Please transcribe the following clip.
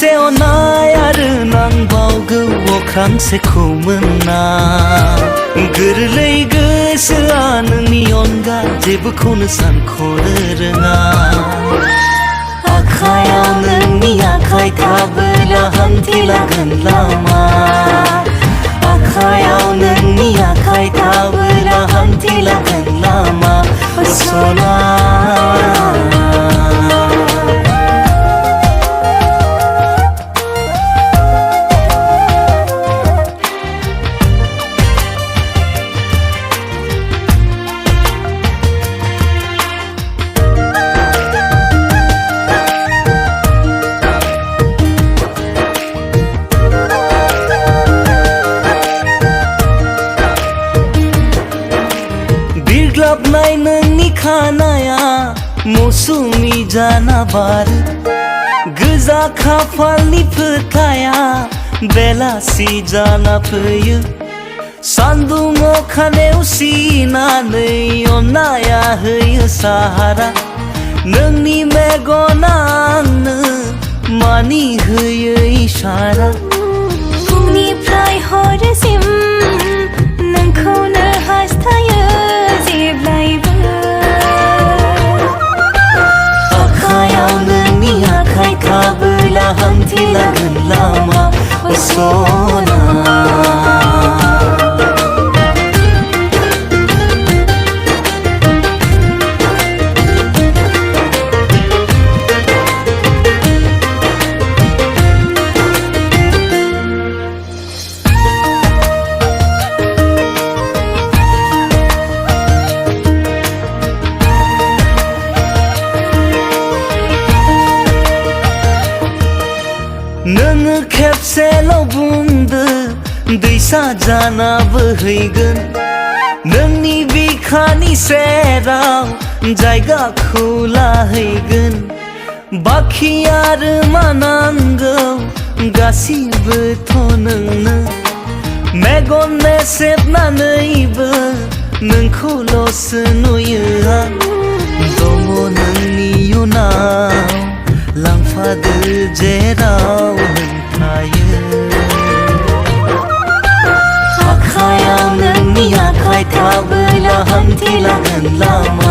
खनसे अनाय आरो नांबावगौ अख्रांसेखौ मोनना गोरलै गोसोआ नोंनि अनगा जेबोखौनो सानख'नो रोङा आखायाव नोंनि आखाय थाबोला हान्थिलांगोन लामा आखायाव नोंनि आखाय थाबोला हान्थिलांगोन लामा सना बिरग्लाबनाय नोंनि खानाया मौसुमि जाना बारो गोजा खाफालनि फोथाया बेलासि जाना फैयो सान्दुं अखा नेवसिनानै अननाया होयो साहारा नोंनि मेगना आंनो मानि होयो इसारा फुंनिफ्राय हरसिम नोंखौनो हास्थायो आखायाव नोंनि आखाय थाबोला हान्थिलांगोन लामा सना नोङो खेबसेल' बुंदो दैसा जाना बोहैगोन नोंनि बिखानि सेराव जायगाखौ लाहैगोन बाखि आरो मा नांगौ गासिबोथ' नोंनो मेगन मेसेबनानैबो नोंखौल'सो नुयो आं दङ नोंनि उनाव लांफादो जेराव नों थायो आखायाव नोंनि आखाय थाबोला हान्थिलांगोन लामा